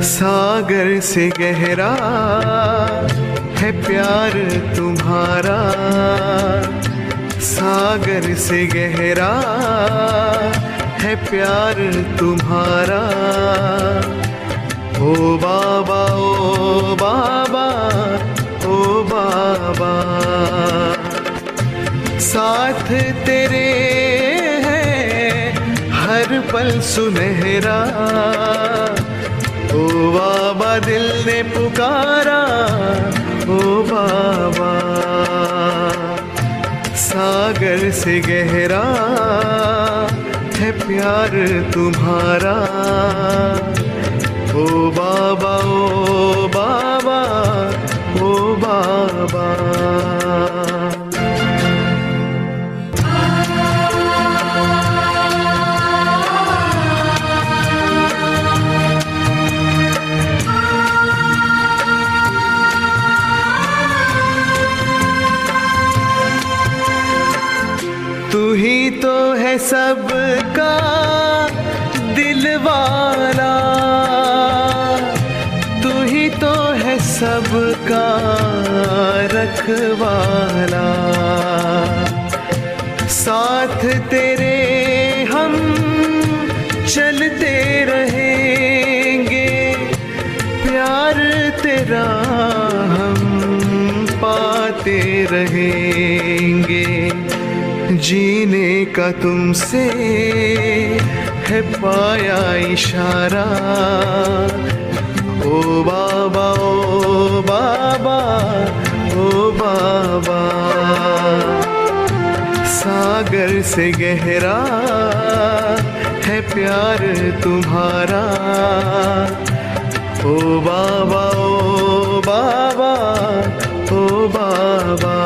सागर से गहरा है प्यार तुम्हारा, सागर से गहरा है प्यार तुम्हारा। ओ बाबा ओ बाबा ओ बाबा, साथ तेरे है हर पल सुनहरा। ओ बाबा दिल ने पुकारा, ओ बाबा। सागर से गहरा है प्यार तुम्हारा। ओ बाबा ओ बाबा ओ बाबा। तू ही तो है सबका दिलवाला, तू ही तो है सबका रखवाला। साथ तेरे हम चलते रहेंगे, प्यार तेरा हम पाते रहेंगे। जीने का तुमसे है पाया इशारा। ओ बाबा ओ बाबा ओ बाबा। सागर से गहरा है प्यार तुम्हारा। ओ बाबा ओ बाबा ओ बाबा।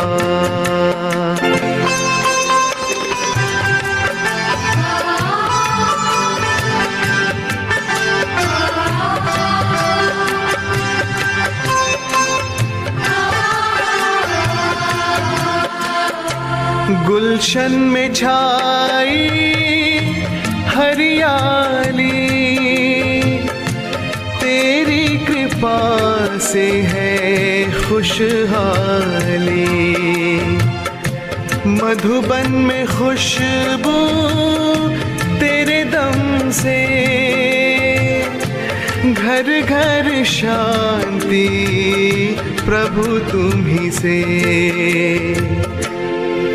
गुलशन में छाई हरियाली, तेरी कृपा से है खुशहाली। मधुबन में खुशबू तेरे दम से, घर घर शांति प्रभु तुम्ही से।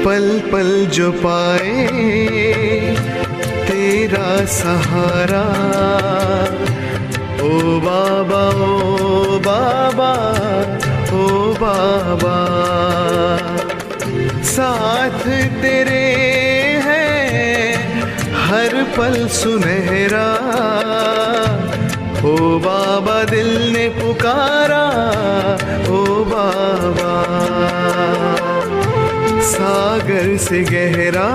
पल पल जो पाए तेरा सहारा। ओ बाबा ओ बाबा ओ बाबा। साथ तेरे है हर पल सुनहरा। ओ बाबा दिल ने पुकारा, ओ बाबा। सागर से गहरा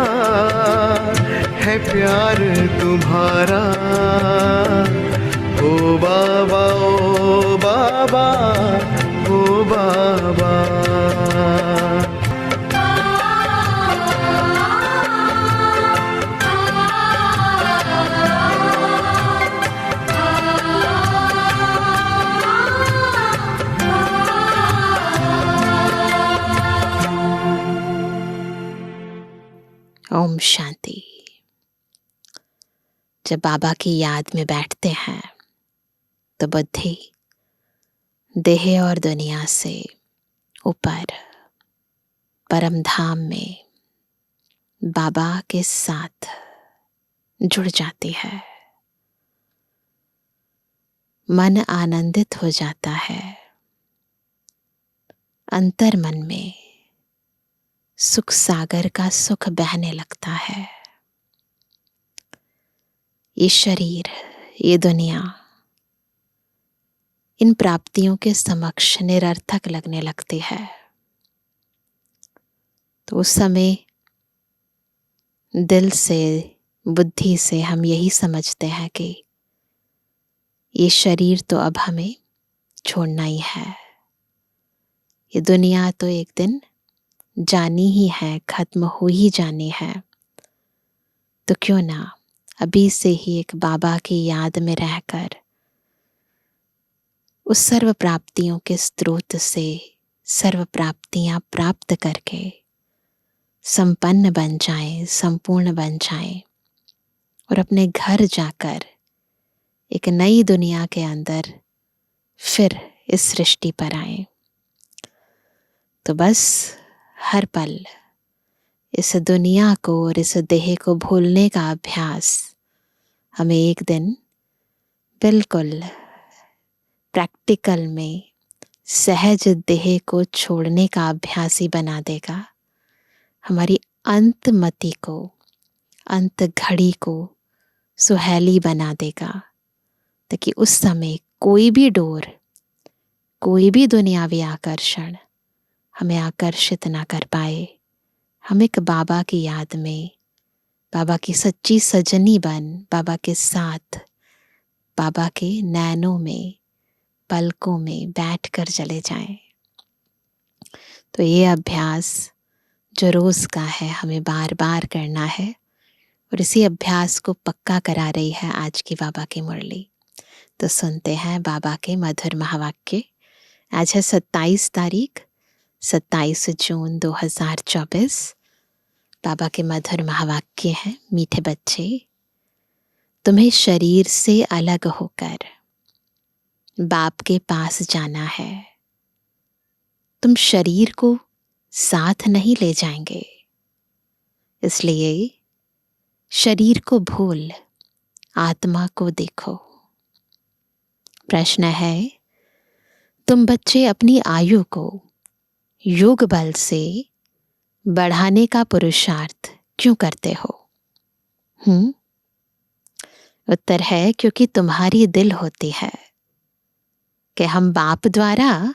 है प्यार तुम्हारा। ओ बाबा ओ बाबा ओ बाबा। ओम शांति। जब बाबा की याद में बैठते हैं तो बुद्धि देह और दुनिया से ऊपर परम धाम में बाबा के साथ जुड़ जाती है। मन आनंदित हो जाता है। अंतर मन में सुख सागर का सुख बहने लगता है। ये शरीर, ये दुनिया इन प्राप्तियों के समक्ष निरर्थक लगने लगती है। तो उस समय दिल से, बुद्धि से हम यही समझते हैं कि ये शरीर तो अब हमें छोड़ना ही है। ये दुनिया तो एक दिन जानी ही है, खत्म हो ही जानी है। तो क्यों ना अभी से ही एक बाबा की याद में रहकर उस सर्व प्राप्तियों के स्रोत से सर्व प्राप्तियां प्राप्त करके संपन्न बन जाएं, संपूर्ण बन जाएं और अपने घर जाकर एक नई दुनिया के अंदर फिर इस सृष्टि पर आए। तो बस हर पल इस दुनिया को और इस देह को भूलने का अभ्यास हमें एक दिन बिल्कुल प्रैक्टिकल में सहज देह को छोड़ने का अभ्यास ही बना देगा। हमारी अंतमति को, अंत घड़ी को सुहेली बना देगा, ताकि उस समय कोई भी डोर, कोई भी दुनियावी आकर्षण हमें आकर्षित ना कर पाए। हम एक बाबा की याद में, बाबा की सच्ची सजनी बन, बाबा के साथ, बाबा के नैनों में, पलकों में बैठ कर चले जाएं। तो ये अभ्यास जो रोज का है हमें बार बार करना है और इसी अभ्यास को पक्का करा रही है आज की बाबा की मुरली। तो सुनते हैं बाबा के मधुर महावाक्य। आज है 27 तारीख, 27 जून 2024। बाबा के मधुर महावाक्य हैं, मीठे बच्चे, तुम्हें शरीर से अलग होकर बाप के पास जाना है। तुम शरीर को साथ नहीं ले जाएंगे, इसलिए शरीर को भूल आत्मा को देखो। प्रश्न है, तुम बच्चे अपनी आयु को योग बल से बढ़ाने का पुरुषार्थ क्यों करते हो? उत्तर है, क्योंकि तुम्हारी दिल होती है कि हम बाप द्वारा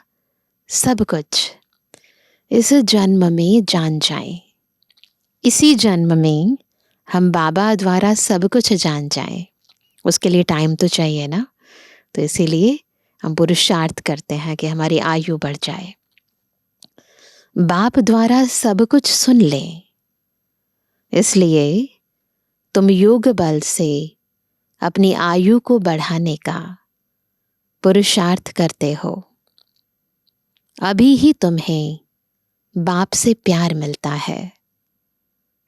सब कुछ इस जन्म में जान जाएं। इसी जन्म में हम बाबा द्वारा सब कुछ जान जाएं। उसके लिए टाइम तो चाहिए ना, तो इसीलिए हम पुरुषार्थ करते हैं कि हमारी आयु बढ़ जाए, बाप द्वारा सब कुछ सुन लें। इसलिए तुम योग बल से अपनी आयु को बढ़ाने का पुरुषार्थ करते हो। अभी ही तुम्हें बाप से प्यार मिलता है।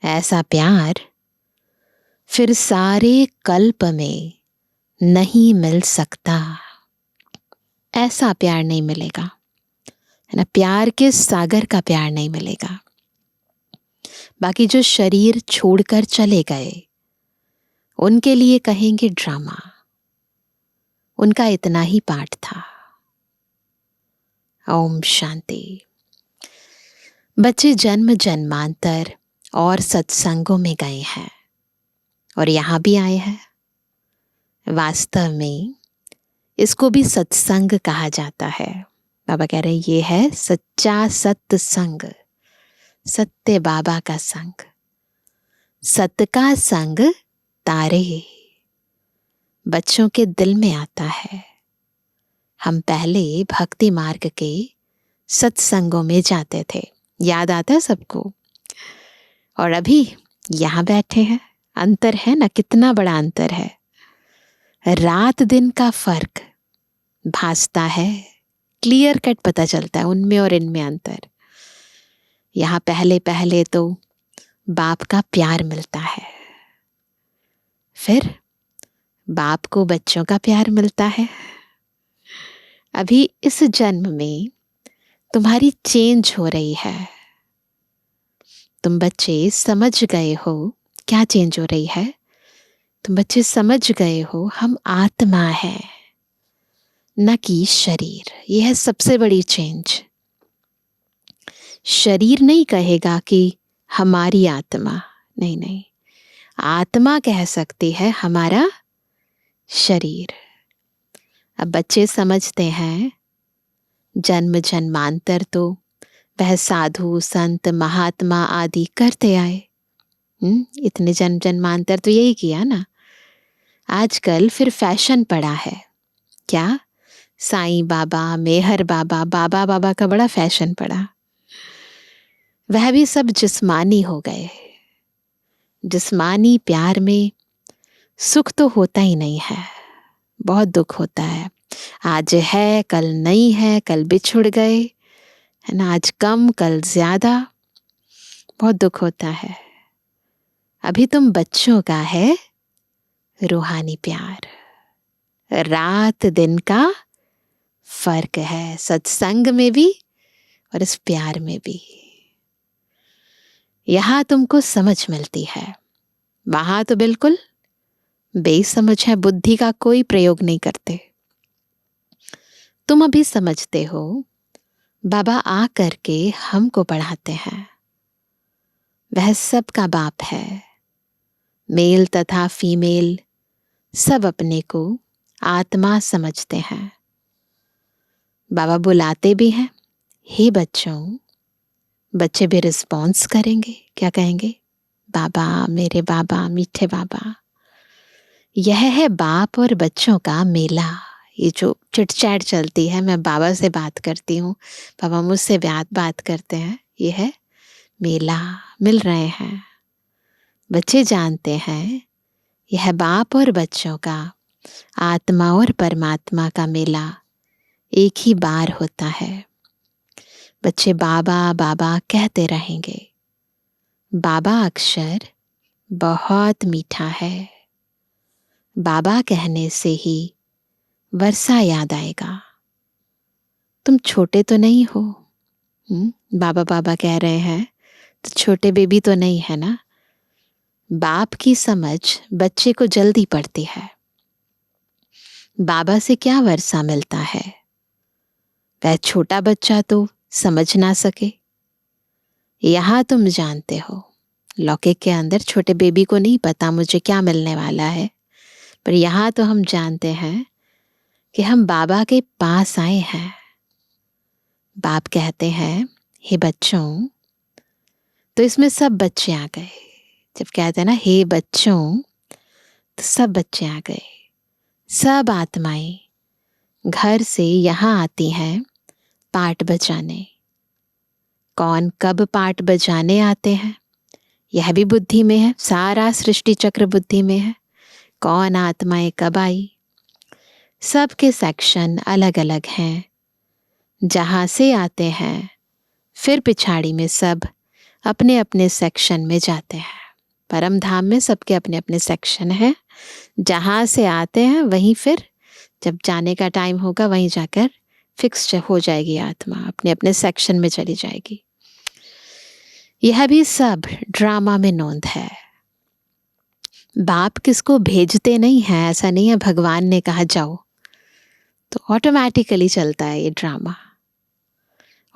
ऐसा प्यार फिर सारे कल्प में नहीं मिल सकता। ऐसा प्यार नहीं मिलेगा, है ना। प्यार के सागर का प्यार नहीं मिलेगा। बाकी जो शरीर छोड़कर चले गए उनके लिए कहेंगे ड्रामा, उनका इतना ही पाठ था। ओम शांति। बच्चे जन्म जन्मांतर और सत्संगों में गए हैं और यहाँ भी आए हैं। वास्तव में इसको भी सत्संग कहा जाता है। बाबा कह रहे हैं ये है सच्चा सत्संग, सत्य बाबा का संग। सत्य का संग तारे बच्चों के दिल में आता है। हम पहले भक्ति मार्ग के सत्संगों में जाते थे, याद आता है सबको। और अभी यहाँ बैठे हैं, अंतर है ना, कितना बड़ा अंतर है। रात दिन का फर्क भासता है, क्लियर कट पता चलता है उनमें और इनमें अंतर। यहाँ पहले पहले तो बाप का प्यार मिलता है, फिर बाप को बच्चों का प्यार मिलता है। अभी इस जन्म में तुम्हारी चेंज हो रही है। तुम बच्चे समझ गए हो क्या चेंज हो रही है। तुम बच्चे समझ गए हो हम आत्मा है, न कि शरीर। यह है सबसे बड़ी चेंज। शरीर नहीं कहेगा कि हमारी आत्मा, नहीं नहीं, आत्मा कह सकती है हमारा शरीर। अब बच्चे समझते हैं जन्म जन्मांतर तो वह साधु संत महात्मा आदि करते आए। इतने जन्म जन्मांतर तो यही किया ना। आजकल फिर फैशन पड़ा है क्या, साईं बाबा, मेहर बाबा, बाबा बाबा का बड़ा फैशन पड़ा। वह भी सब जिस्मानी हो गए। जिस्मानी प्यार में सुख तो होता ही नहीं है, बहुत दुख होता है। आज है कल नहीं है, कल बिछुड़ गए, है ना, आज कम कल ज्यादा, बहुत दुख होता है। अभी तुम बच्चों का है रूहानी प्यार, रात दिन का फर्क है, सत्संग में भी और इस प्यार में भी। यहां तुमको समझ मिलती है, वहां तो बिल्कुल बेसमझ है, बुद्धि का कोई प्रयोग नहीं करते। तुम अभी समझते हो, बाबा आ करके हमको पढ़ाते हैं। वह सबका बाप है, मेल तथा फीमेल सब अपने को आत्मा समझते हैं। बाबा बुलाते भी हैं, हे बच्चों। बच्चे भी रिस्पॉन्स करेंगे, क्या कहेंगे? बाबा, मेरे बाबा, मीठे बाबा। यह है बाप और बच्चों का मेला। ये जो चिटचैट चलती है, मैं बाबा से बात करती हूँ, बाबा मुझसे बात करते हैं, ये है मेला, मिल रहे हैं। बच्चे जानते हैं यह बाप और बच्चों का, आत्मा और परमात्मा का मेला एक ही बार होता है। बच्चे बाबा बाबा कहते रहेंगे। बाबा अक्षर बहुत मीठा है। बाबा कहने से ही वर्षा याद आएगा। तुम छोटे तो नहीं हो, बाबा बाबा कह रहे हैं तो छोटे बेबी तो नहीं है ना। बाप की समझ बच्चे को जल्दी पड़ती है। बाबा से क्या वर्षा मिलता है, वह छोटा बच्चा तो समझ ना सके। यहां तुम जानते हो, लौकिक के अंदर छोटे बेबी को नहीं पता मुझे क्या मिलने वाला है, पर यहां तो हम जानते हैं कि हम बाबा के पास आए हैं। बाप कहते हैं, हे बच्चों, तो इसमें सब बच्चे आ गए। जब कहते हैं ना हे बच्चों, तो सब बच्चे आ गए। सब आत्माएं घर से यहां आती हैं पाठ बजाने। कौन कब पाठ बजाने आते हैं यह भी बुद्धि में है, सारा सृष्टि चक्र बुद्धि में है। कौन आत्माएं कब आई, सबके सेक्शन अलग अलग हैं। जहां से आते हैं फिर पिछाड़ी में सब अपने अपने सेक्शन में जाते हैं। परम धाम में सबके अपने अपने सेक्शन है। जहां से आते हैं वहीं फिर जब जाने का टाइम होगा वहीं जाकर फिक्स हो जाएगी आत्मा, अपने अपने सेक्शन में चली जाएगी। यह भी सब ड्रामा में नोंद है। बाप किसको भेजते नहीं है, ऐसा नहीं है भगवान ने कहा जाओ, तो ऑटोमेटिकली चलता है ये ड्रामा।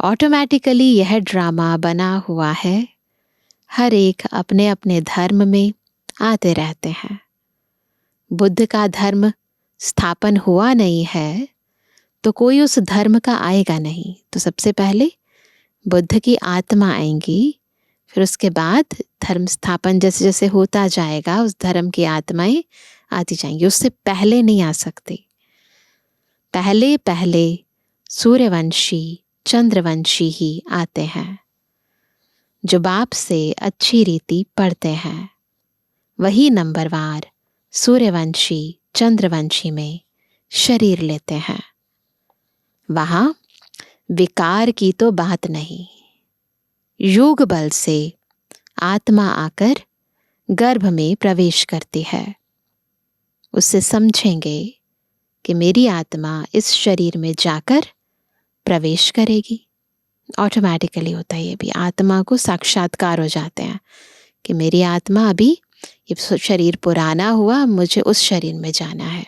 ऑटोमेटिकली यह ड्रामा बना हुआ है। हर एक अपने अपने धर्म में आते रहते हैं। बुद्ध का धर्म स्थापन हुआ नहीं है तो कोई उस धर्म का आएगा नहीं। तो सबसे पहले बुद्ध की आत्मा आएंगी, फिर उसके बाद धर्म स्थापन जैसे जैसे होता जाएगा उस धर्म की आत्माएं आती जाएंगी। उससे पहले नहीं आ सकती। पहले पहले सूर्यवंशी चंद्रवंशी ही आते हैं, जो बाप से अच्छी रीति पढ़ते हैं। वही नंबरवार सूर्यवंशी चंद्रवंशी में शरीर लेते हैं। वहां विकार की तो बात नहीं। योग बल से आत्मा आकर गर्भ में प्रवेश करती है। उससे समझेंगे कि मेरी आत्मा इस शरीर में जाकर प्रवेश करेगी। ऑटोमेटिकली होता है ये भी। आत्मा को साक्षात्कार हो जाते हैं कि मेरी आत्मा अभी ये शरीर पुराना हुआ, मुझे उस शरीर में जाना है।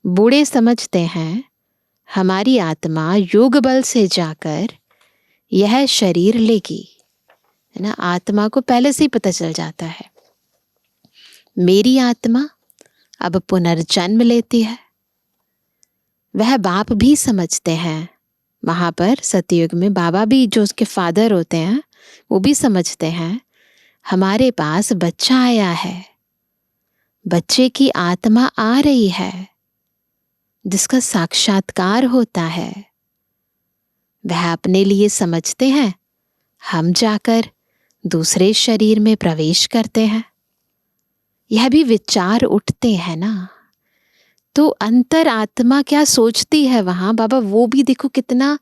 बूढ़े समझते हैं हमारी आत्मा योग बल से जाकर यह शरीर लेगी, है ना। आत्मा को पहले से ही पता चल जाता है मेरी आत्मा अब पुनर्जन्म लेती है। वह बाप भी समझते हैं, वहां पर सतयुग में बाबा भी जो उसके फादर होते हैं वो भी समझते हैं हमारे पास बच्चा आया है, बच्चे की आत्मा आ रही है जिसका साक्षात्कार होता है। वह अपने लिए समझते हैं हम जाकर दूसरे शरीर में प्रवेश करते हैं। यह भी विचार उठते हैं ना, तो अंतर आत्मा क्या सोचती है वहां, बाबा वो भी देखो कितना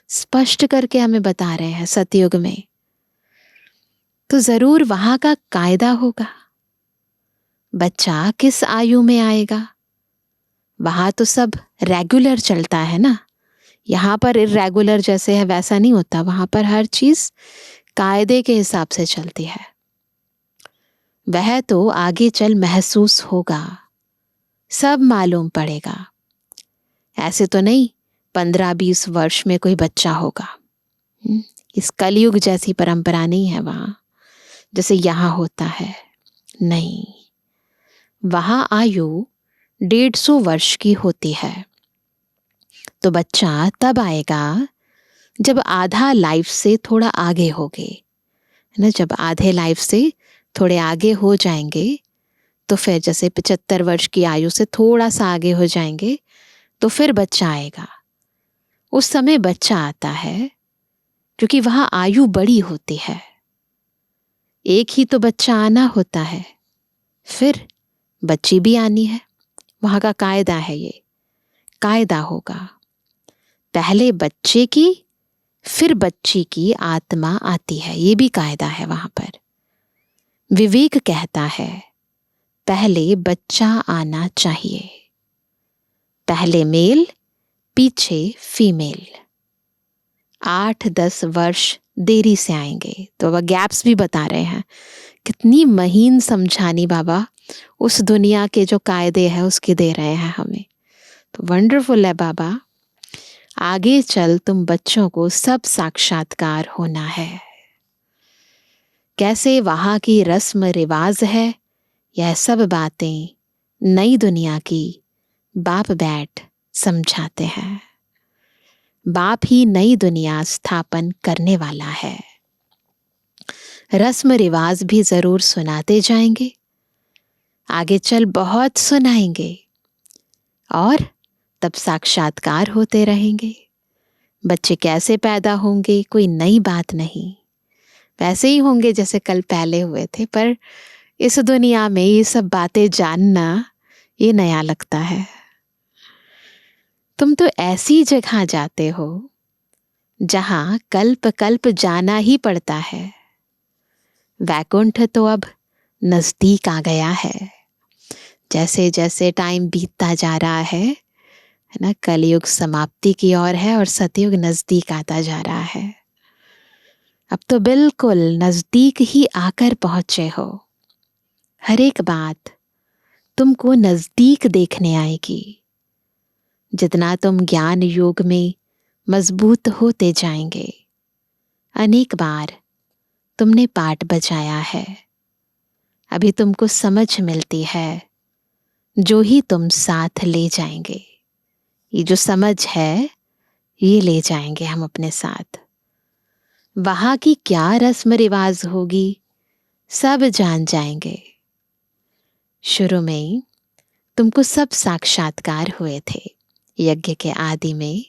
स्पष्ट करके हमें बता रहे हैं सतयुग में। तो जरूर वहां का कायदा होगा। बच्चा किस आयु में आएगा, वहां तो सब रेगुलर चलता है ना। यहाँ पर इर्रेगुलर जैसे है वैसा नहीं होता, वहां पर हर चीज कायदे के हिसाब से चलती है। वह तो आगे चल महसूस होगा, सब मालूम पड़ेगा। ऐसे तो नहीं 15-20 वर्ष में कोई बच्चा होगा। इस कलयुग जैसी परंपरा नहीं है वहां, जैसे यहाँ होता है। नहीं, वहां आयु 150 वर्ष की होती है। तो बच्चा तब आएगा जब आधा लाइफ से थोड़ा आगे होगे, है ना। जब आधे लाइफ से थोड़े आगे हो जाएंगे तो फिर जैसे 75 वर्ष की आयु से थोड़ा सा आगे हो जाएंगे तो फिर बच्चा आएगा। उस समय बच्चा आता है क्योंकि वहां आयु बड़ी होती है। एक ही तो बच्चा आना होता है, फिर बच्ची भी आनी है। वहां का कायदा है, ये कायदा होगा। पहले बच्चे की फिर बच्ची की आत्मा आती है, ये भी कायदा है वहां पर। विवेक कहता है पहले बच्चा आना चाहिए, पहले मेल पीछे फीमेल। 8-10 वर्ष देरी से आएंगे। तो वह गैप्स भी बता रहे हैं। कितनी महीन समझानी बाबा उस दुनिया के जो कायदे हैं उसके दे रहे हैं हमें। तो वंडरफुल है बाबा। आगे चल तुम बच्चों को सब साक्षात्कार होना है। कैसे वहां की रस्म रिवाज है, यह सब बातें नई दुनिया की बाप बैठ समझाते हैं। बाप ही नई दुनिया स्थापन करने वाला है। रस्म रिवाज भी जरूर सुनाते जाएंगे, आगे चल बहुत सुनाएंगे, और तब साक्षात्कार होते रहेंगे। बच्चे कैसे पैदा होंगे कोई नई बात नहीं, वैसे ही होंगे जैसे कल पहले हुए थे। पर इस दुनिया में ये सब बातें जानना ये नया लगता है। तुम तो ऐसी जगह जाते हो जहां कल्प कल्प जाना ही पड़ता है। वैकुंठ तो अब नजदीक आ गया है। जैसे जैसे टाइम बीतता जा रहा है ना, कलयुग समाप्ति की ओर है और सतयुग नजदीक आता जा रहा है। अब तो बिल्कुल नजदीक ही आकर पहुंचे हो। हर एक बात तुमको नजदीक देखने आएगी। जितना तुम ज्ञान योग में मजबूत होते जाएंगे, अनेक बार तुमने पाठ बजाया है, अभी तुमको समझ मिलती है, जो ही तुम साथ ले जाएंगे। ये जो समझ है ये ले जाएंगे हम अपने साथ। वहां की क्या रस्म रिवाज होगी सब जान जाएंगे। शुरू में तुमको सब साक्षात्कार हुए थे। यज्ञ के आदि में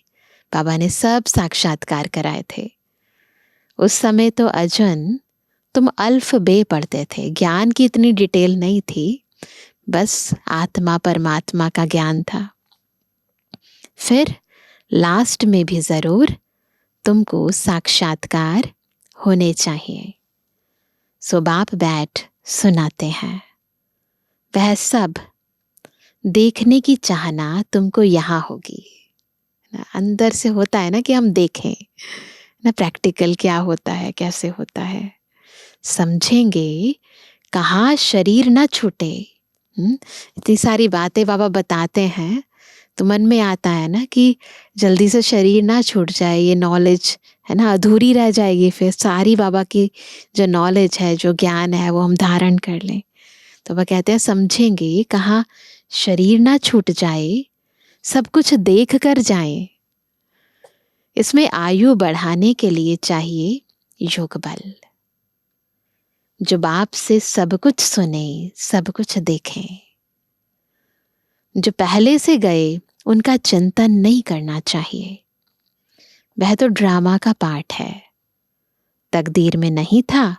बाबा ने सब साक्षात्कार कराए थे। उस समय तो अजन तुम अल्फ बे पढ़ते थे, ज्ञान की इतनी डिटेल नहीं थी, बस आत्मा परमात्मा का ज्ञान था। फिर लास्ट में भी जरूर तुमको साक्षात्कार होने चाहिए। सो बाप बैठ सुनाते हैं। वह सब देखने की चाहना तुमको यहाँ होगी ना, अंदर से होता है ना कि हम देखें ना प्रैक्टिकल क्या होता है, कैसे होता है, समझेंगे। कहाँ शरीर ना छूटे। इतनी सारी बातें बाबा बताते हैं तो मन में आता है ना कि जल्दी से शरीर ना छूट जाए। ये नॉलेज है ना अधूरी रह जाएगी, फिर सारी बाबा की जो नॉलेज है, जो ज्ञान है, वो हम धारण कर लें। तो वह कहते हैं समझेंगे कहाँ शरीर ना छूट जाए, सब कुछ देख कर जाए। इसमें आयु बढ़ाने के लिए चाहिए योग बल। जो बाप से सब कुछ सुने, सब कुछ देखें। जो पहले से गए उनका चिंतन नहीं करना चाहिए। वह तो ड्रामा का पार्ट है। तकदीर में नहीं था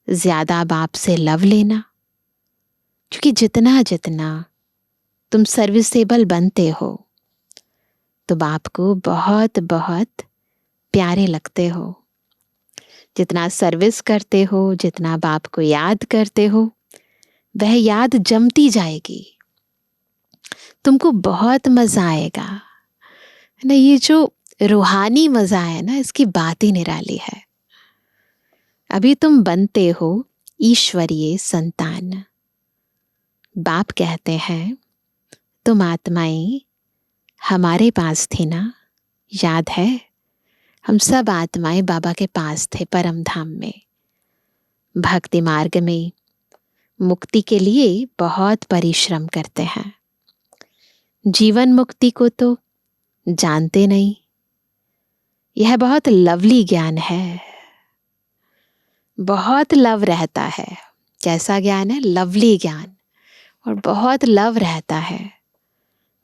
ज्यादा बाप से लव लेना, क्योंकि जितना जितना तुम सर्विसेबल बनते हो तो बाप को बहुत बहुत प्यारे लगते हो। जितना सर्विस करते हो, जितना बाप को याद करते हो, वह याद जमती जाएगी। तुमको बहुत मजा आएगा ना। ये जो रूहानी मजा है ना, इसकी बात ही निराली है। अभी तुम बनते हो ईश्वरीय संतान। बाप कहते हैं तुम आत्माएं हमारे पास थी ना, याद है? हम सब आत्माएं बाबा के पास थे परम धाम में। भक्ति मार्ग में मुक्ति के लिए बहुत परिश्रम करते हैं। जीवन मुक्ति को तो जानते नहीं। यह बहुत लवली ज्ञान है, बहुत लव रहता है। कैसा ज्ञान है? लवली ज्ञान, और बहुत लव रहता है।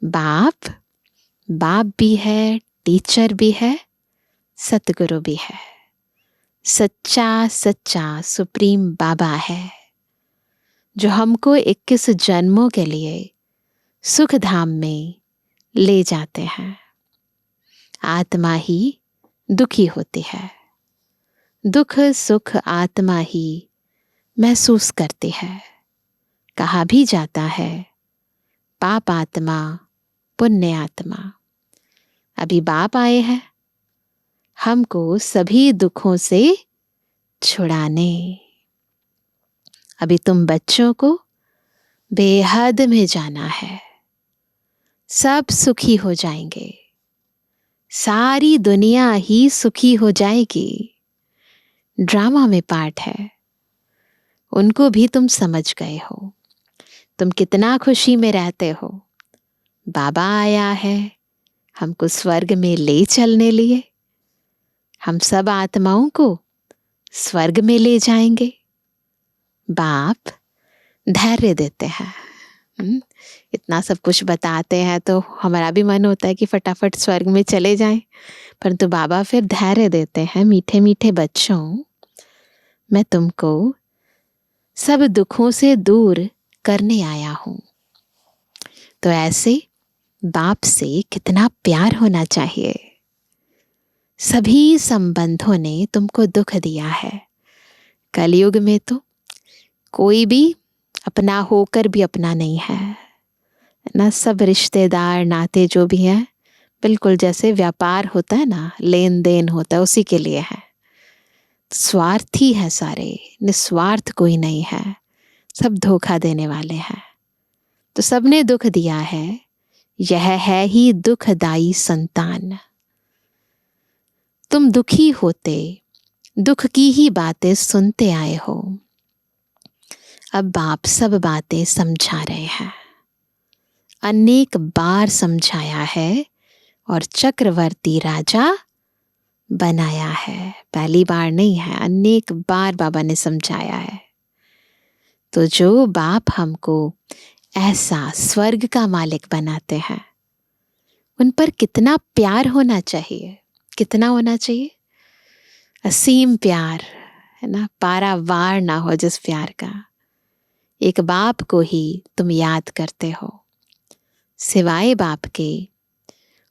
बाप भी है, टीचर भी है, सतगुरु भी है। सच्चा सच्चा सुप्रीम बाबा है जो हमको 21 जन्मों के लिए सुख धाम में ले जाते हैं। आत्मा ही दुखी होती है, दुख सुख आत्मा ही महसूस करती है। कहा भी जाता है पाप आत्मा पुण्य आत्मा। अभी बाप आए हैं हमको सभी दुखों से छुड़ाने। अभी तुम बच्चों को बेहद में जाना है। सब सुखी हो जाएंगे, सारी दुनिया ही सुखी हो जाएगी। ड्रामा में पार्ट है, उनको भी तुम समझ गए हो। तुम कितना खुशी में रहते हो। बाबा आया है हमको स्वर्ग में ले चलने लिए। हम सब आत्माओं को स्वर्ग में ले जाएंगे। बाप धैर्य देते हैं। इतना सब कुछ बताते हैं तो हमारा भी मन होता है कि फटाफट स्वर्ग में चले जाएं, परंतु बाबा फिर धैर्य देते हैं। मीठे मीठे बच्चों, मैं तुमको सब दुखों से दूर करने आया हूं। तो ऐसे बाप से कितना प्यार होना चाहिए। सभी संबंधों ने तुमको दुख दिया है। कलयुग में तो कोई भी अपना होकर भी अपना नहीं है ना। सब रिश्तेदार नाते जो भी हैं, बिल्कुल जैसे व्यापार होता है ना, लेन देन होता है, उसी के लिए है। स्वार्थी है सारे, निस्वार्थ कोई नहीं है। सब धोखा देने वाले हैं। तो सबने दुख दिया है। यह है ही दुखदाई संतान। तुम दुखी होते दुख की ही बातें सुनते आए हो। अब बाप सब बातें समझा रहे हैं। अनेक बार समझाया है और चक्रवर्ती राजा बनाया है। पहली बार नहीं है, अनेक बार बाबा ने समझाया है। तो जो बाप हमको ऐसा स्वर्ग का मालिक बनाते हैं, उन पर कितना प्यार होना चाहिए। कितना होना चाहिए? असीम प्यार, है ना। पारावार ना हो जिस प्यार का। एक बाप को ही तुम याद करते हो, सिवाय बाप के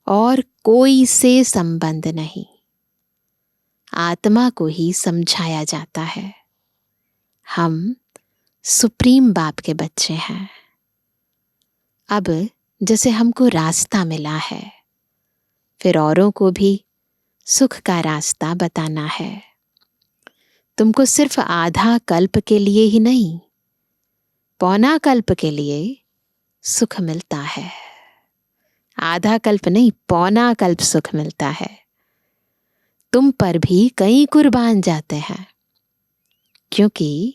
और कोई से संबंध नहीं। आत्मा को ही समझाया जाता है हम सुप्रीम बाप के बच्चे हैं। अब जैसे हमको रास्ता मिला है, फिर औरों को भी सुख का रास्ता बताना है। तुमको सिर्फ आधा कल्प के लिए ही नहीं, पौना कल्प के लिए सुख मिलता है। आधा कल्प नहीं, पौना कल्प सुख मिलता है। तुम पर भी कई कुर्बान जाते हैं, क्योंकि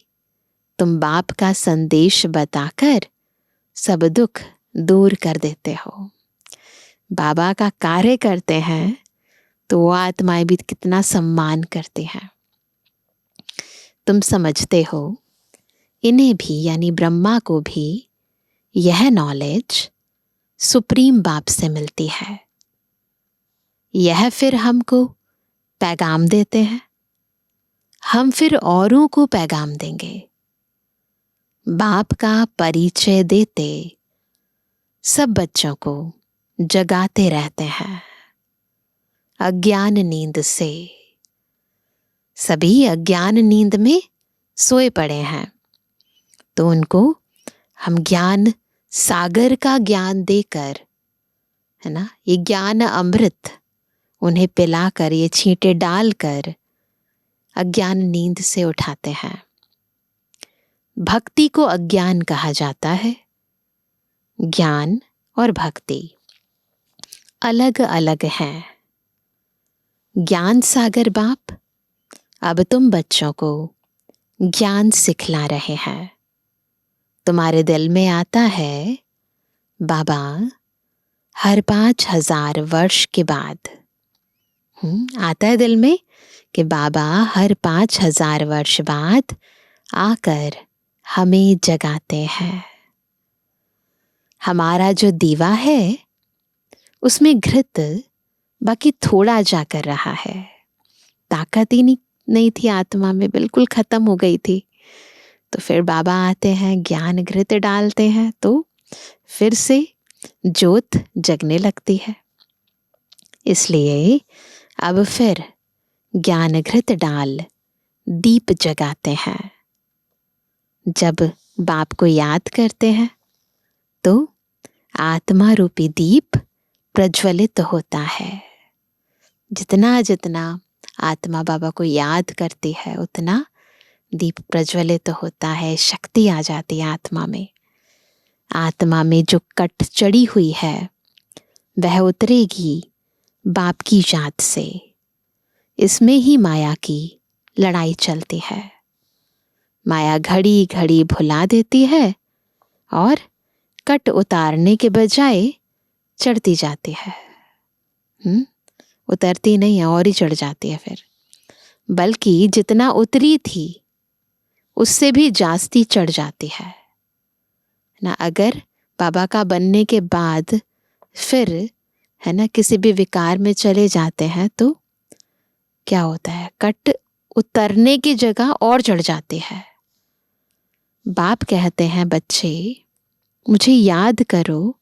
तुम बाप का संदेश बताकर सब दुख दूर कर देते हो। बाबा का कार्य करते हैं तो वो आत्माएं भी कितना सम्मान करते हैं। तुम समझते हो इन्हें भी, यानी ब्रह्मा को भी यह नॉलेज सुप्रीम बाप से मिलती है। यह फिर हमको पैगाम देते हैं, हम फिर औरों को पैगाम देंगे। बाप का परिचय देते सब बच्चों को जगाते रहते हैं अज्ञान नींद से। सभी अज्ञान नींद में सोए पड़े हैं, तो उनको हम ज्ञान सागर का ज्ञान देकर, है ना, ये ज्ञान अमृत उन्हें पिलाकर, ये छींटे डालकर अज्ञान नींद से उठाते हैं। भक्ति को अज्ञान कहा जाता है। ज्ञान और भक्ति अलग अलग हैं। ज्ञान सागर बाप अब तुम बच्चों को ज्ञान सिखला रहे हैं। तुम्हारे दिल में आता है बाबा हर 5000 वर्ष के बाद, आता है दिल में कि बाबा हर 5000 वर्ष बाद आकर हमें जगाते हैं। हमारा जो दीवा है उसमें घृत बाकी थोड़ा जाकर रहा है। ताकत ही नहीं थी आत्मा में, बिल्कुल खत्म हो गई थी। तो फिर बाबा आते हैं, ज्ञान घृत डालते हैं, तो फिर से ज्योत जगने लगती है। इसलिए अब फिर ज्ञान घृत डाल दीप जगाते हैं। जब बाप को याद करते हैं तो आत्मा रूपी दीप प्रज्वलित होता है। जितना जितना आत्मा बाबा को याद करती है उतना दीप प्रज्वलित होता है, शक्ति आ जाती है आत्मा में। आत्मा में जो कट चढ़ी हुई है वह उतरेगी बाप की याद से। इसमें ही माया की लड़ाई चलती है। माया घड़ी घड़ी भुला देती है और कट उतारने के बजाय चढ़ती जाती है। उतरती नहीं है और ही चढ़ जाती है फिर, बल्कि जितना उतरी थी उससे भी जास्ती चढ़ जाती है ना। अगर बाबा का बनने के बाद फिर, है ना, किसी भी विकार में चले जाते हैं तो क्या होता है, कट उतरने की जगह और चढ़ जाती है। बाप कहते हैं बच्चे मुझे याद करो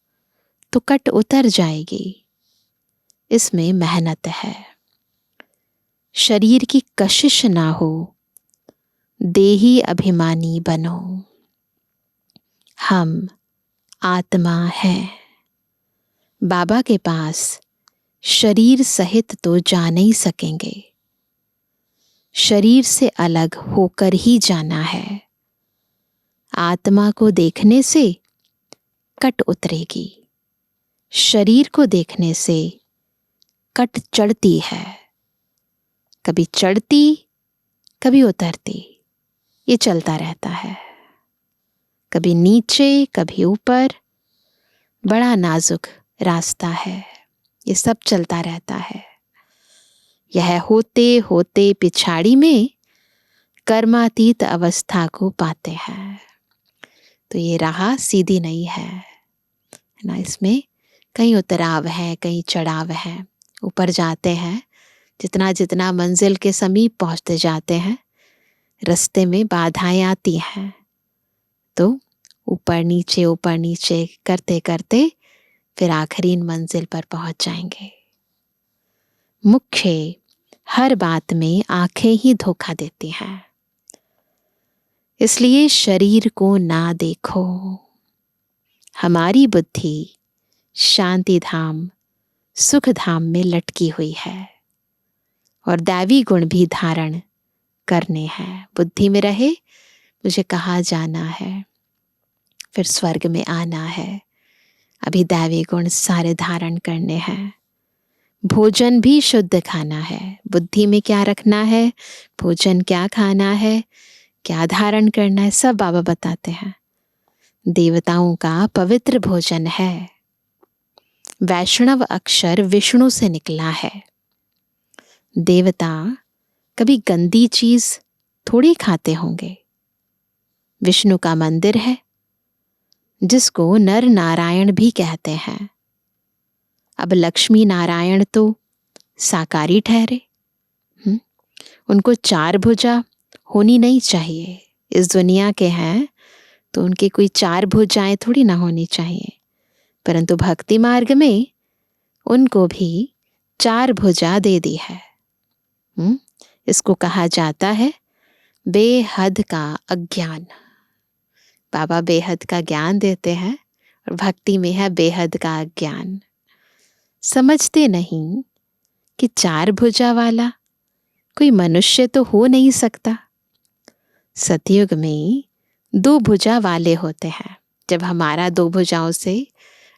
तो कट उतर जाएगी। इसमें मेहनत है। शरीर की कशिश ना हो, देही अभिमानी बनो। हम आत्मा हैं। बाबा के पास शरीर सहित तो जा नहीं सकेंगे, शरीर से अलग होकर ही जाना है। आत्मा को देखने से कट उतरेगी, शरीर को देखने से कट चढ़ती है। कभी चढ़ती कभी उतरती, ये चलता रहता है। कभी नीचे कभी ऊपर, बड़ा नाजुक रास्ता है, ये सब चलता रहता है। यह होते होते पिछाड़ी में कर्मातीत अवस्था को पाते हैं। तो ये राह सीधी नहीं है ना, इसमें कहीं उतराव है, कहीं चढ़ाव है। ऊपर जाते हैं, जितना जितना मंजिल के समीप पहुंचते जाते हैं रास्ते में बाधाएं आती हैं, तो ऊपर नीचे करते करते फिर आखिरी मंजिल पर पहुंच जाएंगे। मुख्य हर बात में आंखें ही धोखा देती हैं, इसलिए शरीर को ना देखो। हमारी बुद्धि शांति धाम सुख धाम में लटकी हुई है और दैवी गुण भी धारण करने हैं। बुद्धि में रहे मुझे कहाँ जाना है, फिर स्वर्ग में आना है। अभी दैवी गुण सारे धारण करने हैं। भोजन भी शुद्ध खाना है। बुद्धि में क्या रखना है, भोजन क्या खाना है, क्या धारण करना है, सब बाबा बताते हैं। देवताओं का पवित्र भोजन है। वैष्णव अक्षर विष्णु से निकला है। देवता कभी गंदी चीज थोड़ी खाते होंगे। विष्णु का मंदिर है जिसको नर नारायण भी कहते हैं। अब लक्ष्मी नारायण तो साकारी ठहरे, उनको 4 भुजा होनी नहीं चाहिए। इस दुनिया के हैं तो उनकी कोई 4 भुजाएं थोड़ी ना होनी चाहिए। परंतु भक्ति मार्ग में उनको भी 4 भुजा दे दी है। इसको कहा जाता है बेहद का अज्ञान। बाबा बेहद का ज्ञान देते हैं और भक्ति में है बेहद का अज्ञान। समझते नहीं कि 4 भुजा वाला कोई मनुष्य तो हो नहीं सकता। सतयुग में 2 भुजा वाले होते हैं। जब हमारा 2 भुजाओं से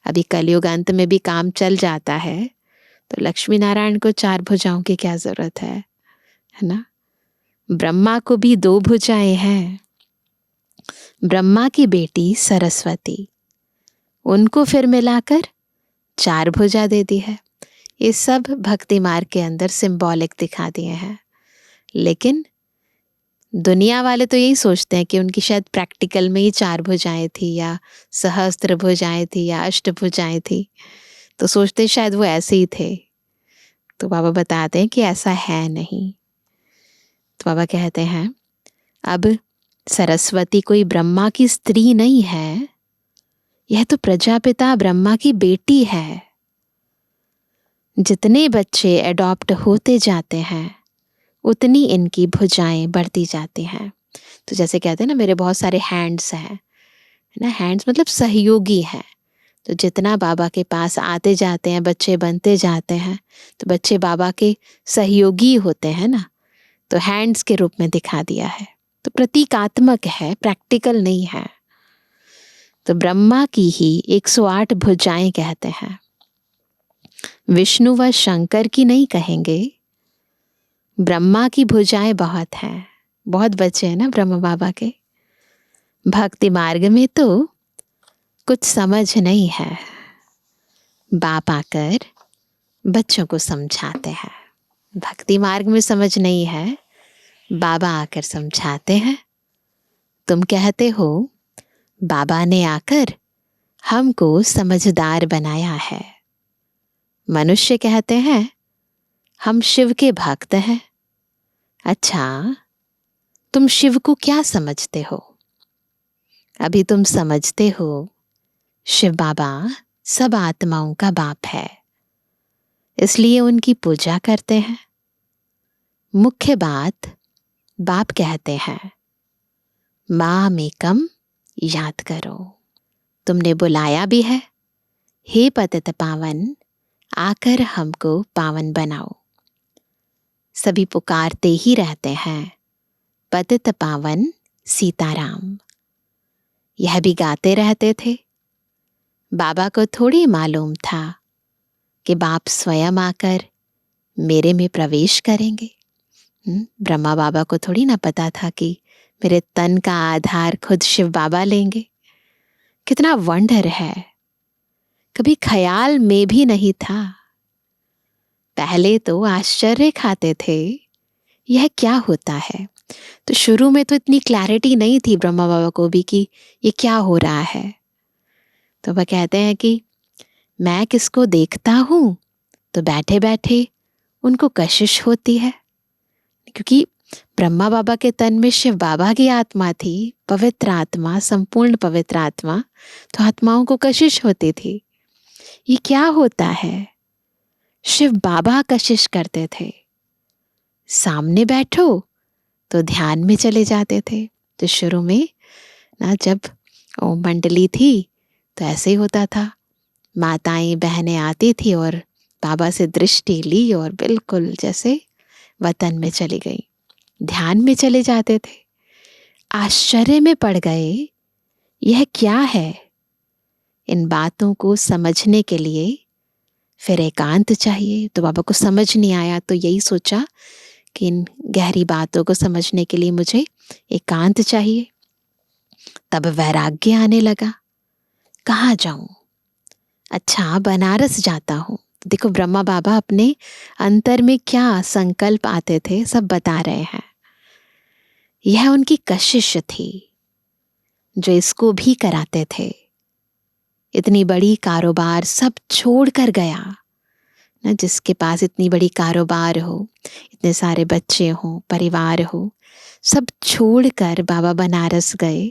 अभी कलयुग अंत में भी काम चल जाता है तो लक्ष्मी नारायण को 4 भुजाओं की क्या जरूरत है ना। ब्रह्मा को भी 2 भुजाएं हैं। ब्रह्मा की बेटी सरस्वती, उनको फिर मिलाकर 4 भुजा दे दी है। ये सब भक्ति मार्ग के अंदर सिंबॉलिक दिखा दिए हैं। लेकिन दुनिया वाले तो यही सोचते हैं कि उनकी शायद प्रैक्टिकल में ही 4 भुजाएं थी या सहस्त्र भुजाएं थी या अष्ट भुजाएं थी, तो सोचते शायद वो ऐसे ही थे। तो बाबा बताते हैं कि ऐसा है नहीं। तो बाबा कहते हैं अब सरस्वती कोई ब्रह्मा की स्त्री नहीं है, यह तो प्रजापिता ब्रह्मा की बेटी है। जितने बच्चे एडॉप्ट होते जाते हैं उतनी इनकी भुजाएं बढ़ती जाती हैं। तो जैसे कहते हैं ना, मेरे बहुत सारे हैंड्स हैं ना। हैंड्स मतलब सहयोगी हैं। तो जितना बाबा के पास आते जाते हैं, बच्चे बनते जाते हैं, तो बच्चे बाबा के सहयोगी होते हैं ना। तो हैंड्स के रूप में दिखा दिया है। तो प्रतीकात्मक है, प्रैक्टिकल नहीं है। तो ब्रह्मा की ही 108 भुजाएं कहते हैं। विष्णु व शंकर की नहीं कहेंगे, ब्रह्मा की भुजाएं बहुत हैं। बहुत बच्चे हैं ना ब्रह्मा बाबा के। भक्ति मार्ग में तो कुछ समझ नहीं है। बाप आकर बच्चों को समझाते हैं। भक्ति मार्ग में समझ नहीं है, बाबा आकर समझाते हैं। तुम कहते हो बाबा ने आकर हमको समझदार बनाया है। मनुष्य कहते हैं हम शिव के भक्त हैं। अच्छा, तुम शिव को क्या समझते हो? अभी तुम समझते हो शिव बाबा सब आत्माओं का बाप है, इसलिए उनकी पूजा करते हैं। मुख्य बात बाप कहते हैं माम एकम याद करो। तुमने बुलाया भी है, हे पतित पावन आकर हमको पावन बनाओ। सभी पुकारते ही रहते हैं पतित पावन सीताराम। यह भी गाते रहते थे। बाबा को थोड़ी मालूम था कि बाप स्वयं आकर मेरे में प्रवेश करेंगे। ब्रह्मा बाबा को थोड़ी ना पता था कि मेरे तन का आधार खुद शिव बाबा लेंगे। कितना वंडर है, कभी ख्याल में भी नहीं था। पहले तो आश्चर्य खाते थे यह क्या होता है। तो शुरू में तो इतनी क्लैरिटी नहीं थी ब्रह्मा बाबा को भी कि ये क्या हो रहा है। तो वह कहते हैं कि मैं किसको देखता हूँ तो बैठे बैठे उनको कशिश होती है, क्योंकि ब्रह्मा बाबा के तन में शिव बाबा की आत्मा थी, पवित्र आत्मा, संपूर्ण पवित्र आत्मा। तो आत्माओं को कशिश होती थी, ये क्या होता है। शिव बाबा कशिश करते थे। सामने बैठो तो ध्यान में चले जाते थे। तो शुरू में ना जब मंडली थी तो ऐसे ही होता था। माताएं बहनें आती थी और बाबा से दृष्टि ली और बिल्कुल जैसे वतन में चली गई, ध्यान में चले जाते थे। आश्चर्य में पड़ गए यह क्या है। इन बातों को समझने के लिए फिर एकांत चाहिए। तो बाबा को समझ नहीं आया, तो यही सोचा कि इन गहरी बातों को समझने के लिए मुझे एकांत चाहिए। तब वैराग्य आने लगा, कहाँ जाऊं। अच्छा, बनारस जाता हूँ। देखो ब्रह्मा बाबा अपने अंतर में क्या संकल्प आते थे सब बता रहे हैं। यह उनकी कशिश थी जो इसको भी कराते थे। इतनी बड़ी कारोबार सब छोड़ कर गया ना। जिसके पास इतनी बड़ी कारोबार हो, इतने सारे बच्चे हो, परिवार हो, सब छोड़कर बाबा बनारस गए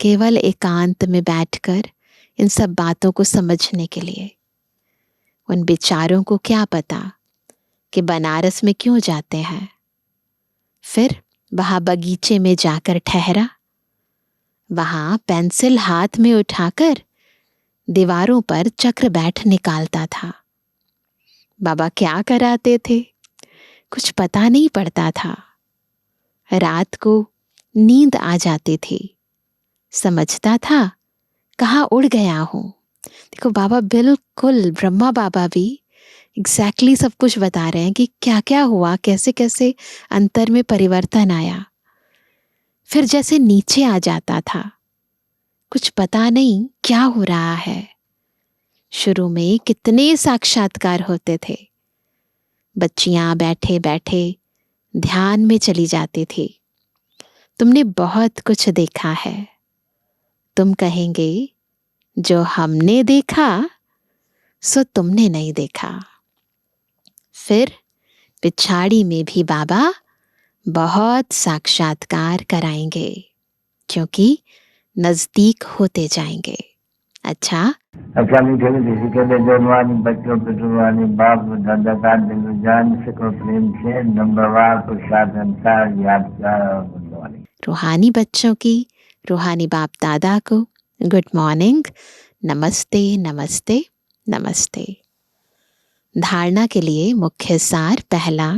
केवल एकांत में बैठकर इन सब बातों को समझने के लिए। उन बेचारों को क्या पता कि बनारस में क्यों जाते हैं। फिर वहां बगीचे में जाकर ठहरा, वहां पेंसिल हाथ में उठाकर दीवारों पर चक्र बैठ निकालता था। बाबा क्या कराते थे कुछ पता नहीं पड़ता था। रात को नींद आ जाती थी, समझता था कहाँ उड़ गया हूं। देखो बाबा बिल्कुल, ब्रह्मा बाबा भी एग्जैक्टली सब कुछ बता रहे हैं कि क्या क्या हुआ, कैसे कैसे अंतर में परिवर्तन आया। फिर जैसे नीचे आ जाता था, कुछ पता नहीं क्या हो रहा है। शुरू में कितने साक्षात्कार होते थे, बच्चियां बैठे बैठे ध्यान में चली जाती थी। तुमने बहुत कुछ देखा है। तुम कहेंगे जो हमने देखा सो तुमने नहीं देखा। फिर पिछाड़ी में भी बाबा बहुत साक्षात्कार कराएंगे, क्योंकि नजदीक होते जाएंगे। अच्छा मीठे मीठे के जवानी बच्चों पे जुबानी बाप दादा का दिल जान से को प्रेम से नंबरवार पुरुषार्थ संसार याद कर। रूहानी बच्चों की रूहानी बाप दादा को गुड मॉर्निंग, नमस्ते नमस्ते नमस्ते। धारणा के लिए मुख्य सार। पहला,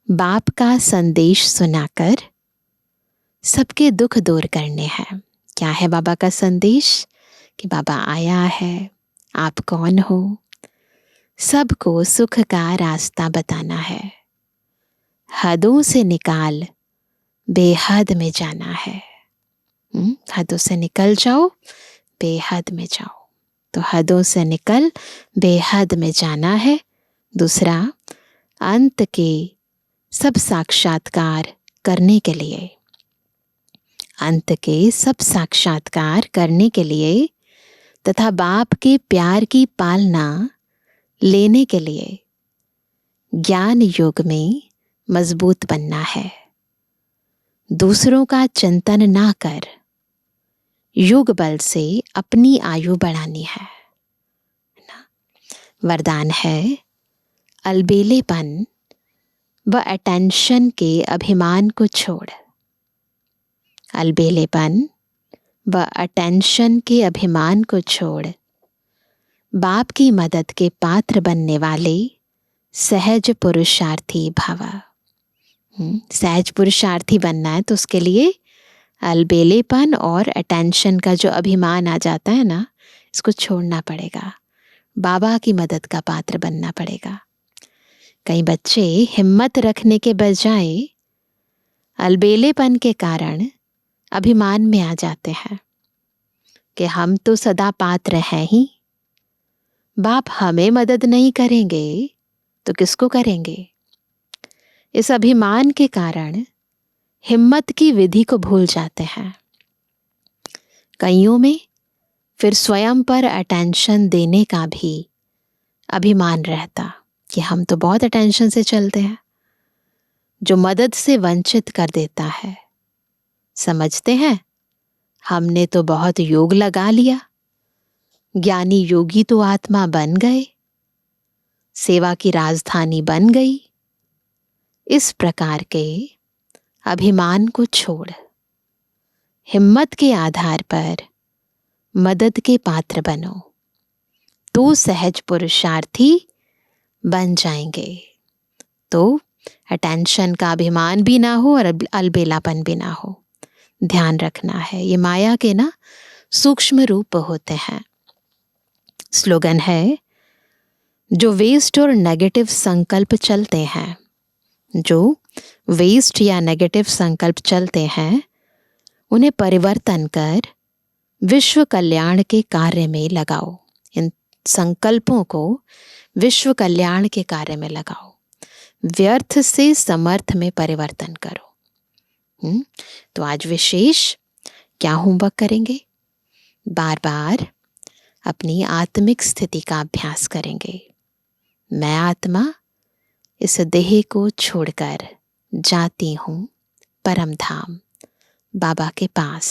बाप का संदेश सुनाकर सबके दुख दूर करने हैं। क्या है बाबा का संदेश? कि बाबा आया है, आप कौन हो, सबको सुख का रास्ता बताना है। हदों से निकाल बेहद में जाना है। हदों से निकल जाओ, बेहद में जाओ। तो हदों से निकल बेहद में जाना है। दूसरा, अंत के सब साक्षात्कार करने के लिए, अंत के सब साक्षात्कार करने के लिए तथा बाप के प्यार की पालना लेने के लिए ज्ञान योग में मजबूत बनना है। दूसरों का चिंतन ना कर योग बल से अपनी आयु बढ़ानी है। वरदान है, अलबेलेपन व अटेंशन के अभिमान को छोड़। अलबेलेपन व अटेंशन के अभिमान को छोड़ बाप की मदद के पात्र बनने वाले सहज पुरुषार्थी भव। सहज पुरुषार्थी बनना है तो उसके लिए अलबेलेपन और अटेंशन का जो अभिमान आ जाता है ना, इसको छोड़ना पड़ेगा। बाबा की मदद का पात्र बनना पड़ेगा। कई बच्चे हिम्मत रखने के बजाय अलबेलेपन के कारण अभिमान में आ जाते हैं कि हम तो सदा पात्र हैं ही, बाप हमें मदद नहीं करेंगे तो किसको करेंगे। इस अभिमान के कारण हिम्मत की विधि को भूल जाते हैं। कईयों में फिर स्वयं पर अटेंशन देने का भी अभिमान रहता कि हम तो बहुत अटेंशन से चलते हैं, जो मदद से वंचित कर देता है। समझते हैं हमने तो बहुत योग लगा लिया, ज्ञानी योगी तो आत्मा बन गए, सेवा की राजधानी बन गई। इस प्रकार के अभिमान को छोड़ हिम्मत के आधार पर मदद के पात्र बनो, तो सहज पुरुषार्थी बन जाएंगे। तो अटेंशन का अभिमान भी ना हो और अलबेलापन भी ना हो। ध्यान रखना है, ये माया के ना सूक्ष्म रूप होते हैं। स्लोगन है, जो वेस्ट और नेगेटिव संकल्प चलते हैं, जो वेस्ट या नेगेटिव संकल्प चलते हैं, उन्हें परिवर्तन कर विश्व कल्याण के कार्य में लगाओ। इन संकल्पों को विश्व कल्याण के कार्य में लगाओ। व्यर्थ से समर्थ में परिवर्तन करो। तो आज विशेष क्या होमवर्क करेंगे? बार बार अपनी आत्मिक स्थिति का अभ्यास करेंगे। मैं आत्मा इस देह को छोड़कर जाती हूँ परम धाम, बाबा के पास,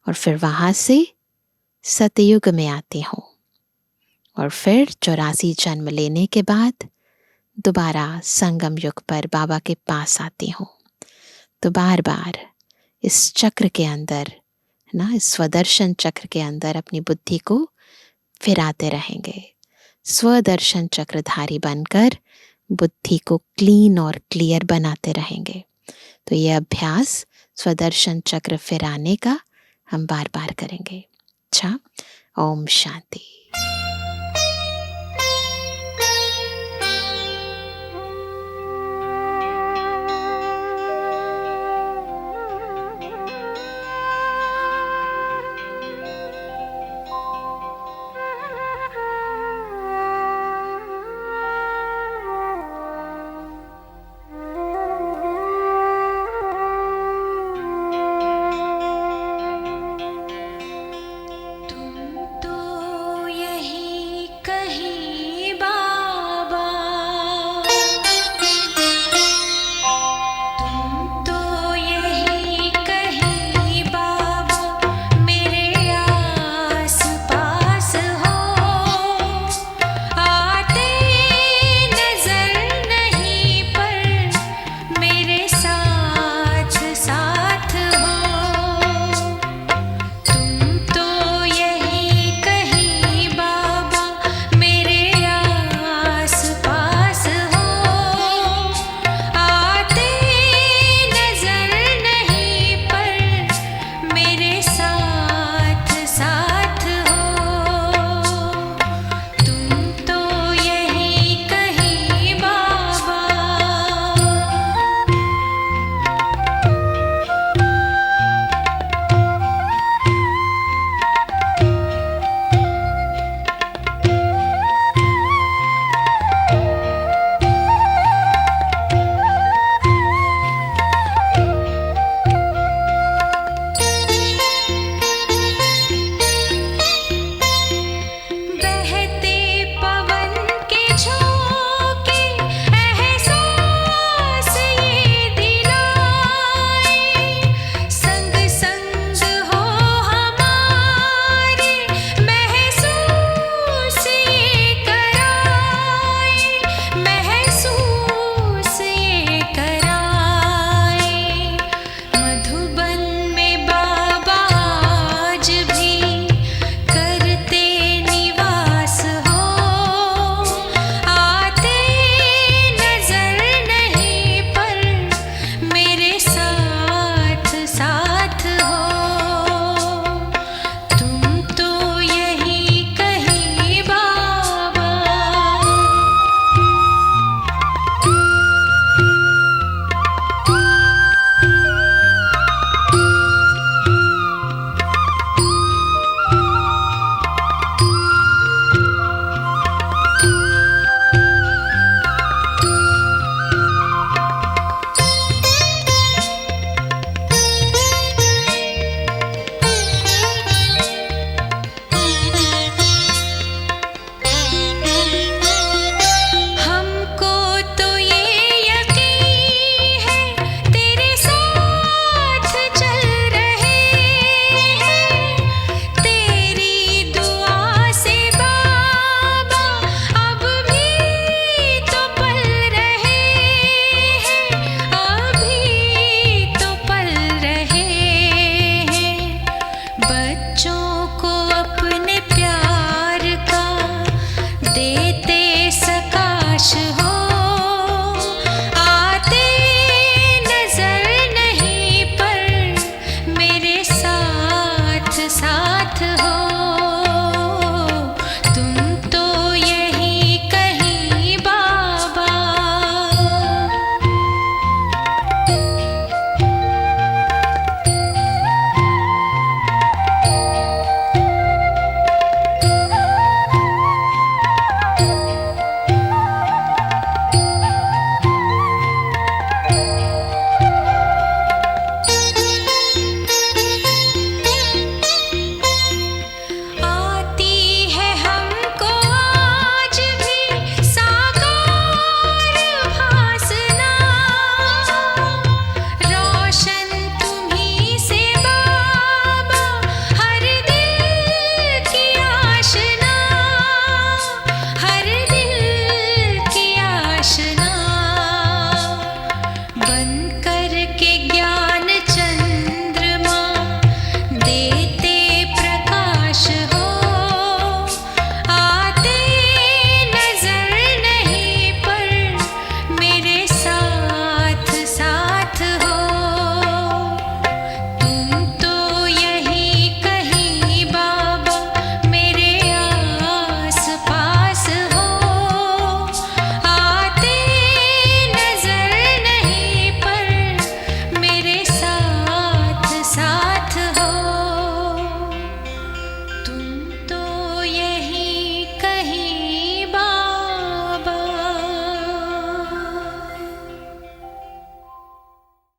और फिर वहां से सतयुग में आती हूँ और फिर 84 जन्म लेने के बाद दोबारा संगम युग पर बाबा के पास आती हूँ। तो बार बार इस चक्र के अंदर ना, इस स्वदर्शन चक्र के अंदर अपनी बुद्धि को फिराते रहेंगे, स्वदर्शन चक्रधारी बनकर बुद्धि को क्लीन और क्लियर बनाते रहेंगे। तो ये अभ्यास स्वदर्शन चक्र फिराने का हम बार बार करेंगे। अच्छा, ओम शांति।